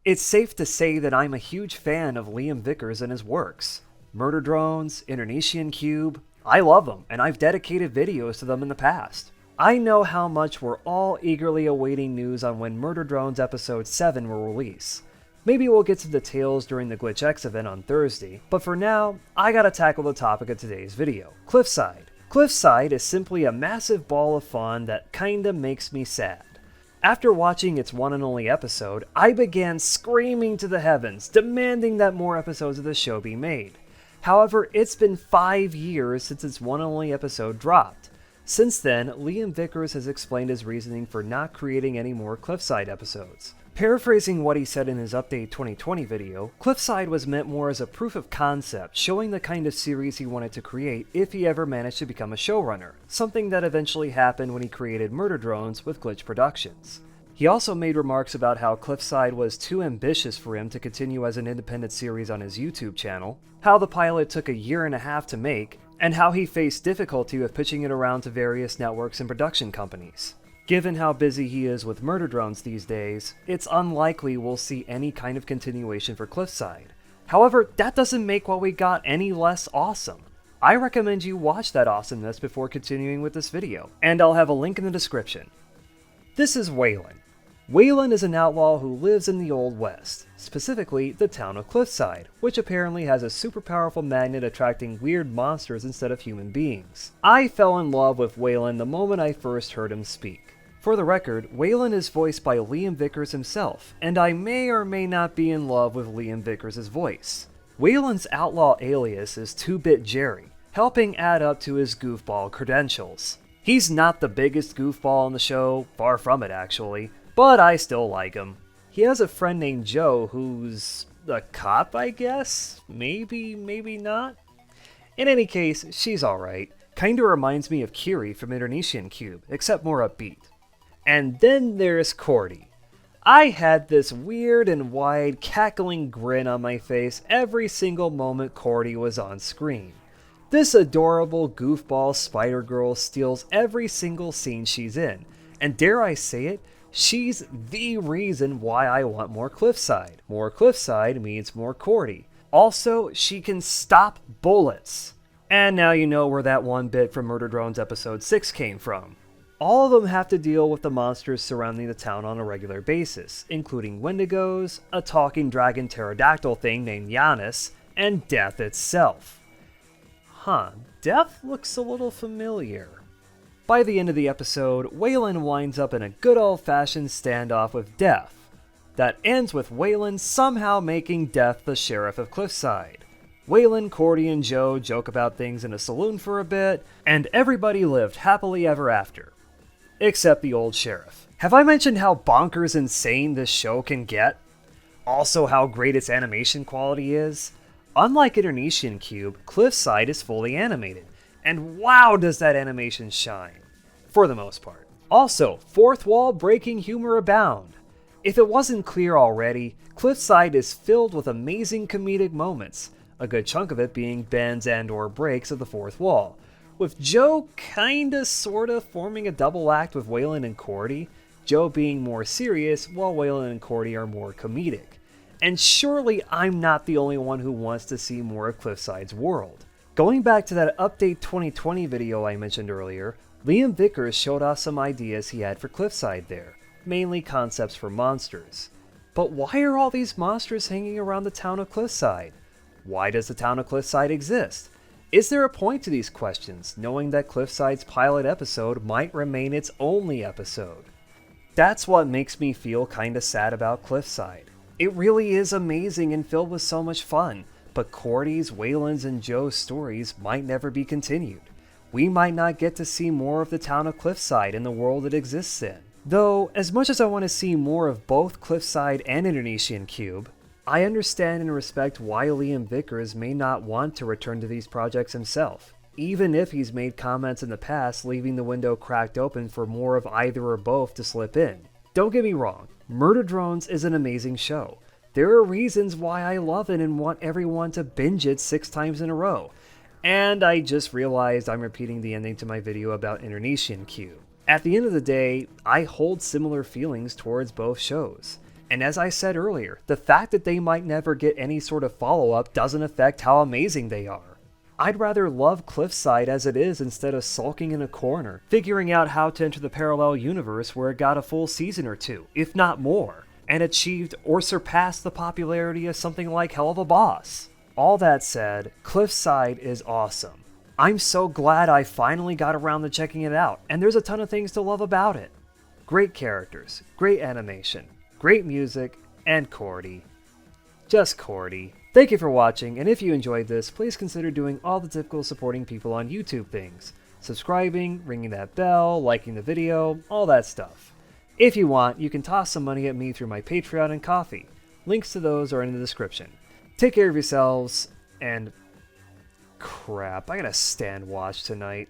It's safe to say that I'm a huge fan of Liam Vickers and his works. Murder Drones, Internetian Cube, I love them, and I've dedicated videos to them in the past. I know how much we're all eagerly awaiting news on when Murder Drones Episode 7 will release. Maybe we'll get some details during the Glitch X event on Thursday, but for now, I gotta tackle the topic of today's video, CliffSide. CliffSide is simply a massive ball of fun that kinda makes me sad. After watching its one and only episode, I began screaming to the heavens, demanding that more episodes of the show be made. However, it's been 5 years since its one and only episode dropped. Since then, Liam Vickers has explained his reasoning for not creating any more CliffSide episodes. Paraphrasing what he said in his Update 2020 video, CliffSide was meant more as a proof of concept, showing the kind of series he wanted to create if he ever managed to become a showrunner, something that eventually happened when he created Murder Drones with Glitch Productions. He also made remarks about how CliffSide was too ambitious for him to continue as an independent series on his YouTube channel, how the pilot took a year and a half to make, and how he faced difficulty with pitching it around to various networks and production companies. Given how busy he is with Murder Drones these days, it's unlikely we'll see any kind of continuation for CliffSide. However, that doesn't make what we got any less awesome. I recommend you watch that awesomeness before continuing with this video, and I'll have a link in the description. This is Waylon. Waylon is an outlaw who lives in the Old West, specifically the town of CliffSide, which apparently has a super powerful magnet attracting weird monsters instead of human beings. I fell in love with Waylon the moment I first heard him speak. For the record, Waylon is voiced by Liam Vickers himself, and I may or may not be in love with Liam Vickers' voice. Waylon's outlaw alias is 2-Bit Jerry, helping add up to his goofball credentials. He's not the biggest goofball in the show, far from it actually, but I still like him. He has a friend named Joe who's a cop, I guess? Maybe not? In any case, she's alright. Kinda reminds me of Kiri from Internetian Cube, except more upbeat. And then there's Cordie. I had this weird and wide, cackling grin on my face every single moment Cordie was on screen. This adorable goofball spider girl steals every single scene she's in, and dare I say it, she's the reason why I want more CliffSide. More CliffSide means more Cordie. Also, she can stop bullets. And now you know where that one bit from Murder Drones Episode 6 came from. All of them have to deal with the monsters surrounding the town on a regular basis, including Wendigos, a talking dragon pterodactyl thing named Giannis, and Death itself. Death looks a little familiar. By the end of the episode, Waylon winds up in a good old-fashioned standoff with Death, that ends with Waylon somehow making Death the sheriff of CliffSide. Waylon, Cordie, and Joe joke about things in a saloon for a bit, and everybody lived happily ever after. Except the old sheriff. Have I mentioned how bonkers insane this show can get? Also how great its animation quality is? Unlike Internetian Cube, CliffSide is fully animated, and wow does that animation shine. For the most part. Also, fourth wall breaking humor abound. If it wasn't clear already, CliffSide is filled with amazing comedic moments, a good chunk of it being bends and/or breaks of the fourth wall, with Joe kinda sorta forming a double act with Waylon and Cordie, Joe being more serious while Waylon and Cordie are more comedic. And surely I'm not the only one who wants to see more of CliffSide's world. Going back to that Update 2020 video I mentioned earlier, Liam Vickers showed off some ideas he had for CliffSide there, mainly concepts for monsters. But why are all these monsters hanging around the town of CliffSide? Why does the town of CliffSide exist? Is there a point to these questions, knowing that CliffSide's pilot episode might remain its only episode? That's what makes me feel kinda sad about CliffSide. It really is amazing and filled with so much fun, but Cordie's, Waylon's, and Joe's stories might never be continued. We might not get to see more of the town of CliffSide and the world it exists in. Though, as much as I want to see more of both CliffSide and Internetian Cube, I understand and respect why Liam Vickers may not want to return to these projects himself, even if he's made comments in the past leaving the window cracked open for more of either or both to slip in. Don't get me wrong, Murder Drones is an amazing show. There are reasons why I love it and want everyone to binge it 6 times in a row. And I just realized I'm repeating the ending to my video about Internetian Cube. At the end of the day, I hold similar feelings towards both shows. And as I said earlier, the fact that they might never get any sort of follow-up doesn't affect how amazing they are. I'd rather love CliffSide as it is instead of sulking in a corner, figuring out how to enter the parallel universe where it got a full season or two, if not more, and achieved or surpassed the popularity of something like Hell of a Boss. All that said, CliffSide is awesome. I'm so glad I finally got around to checking it out, and there's a ton of things to love about it. Great characters, great animation, great music, and Cordie. Just Cordie. Thank you for watching, and if you enjoyed this, please consider doing all the typical supporting people on YouTube things. Subscribing, ringing that bell, liking the video, all that stuff. If you want, you can toss some money at me through my Patreon and Ko-fi. Links to those are in the description. Take care of yourselves, and crap, I gotta stand watch tonight.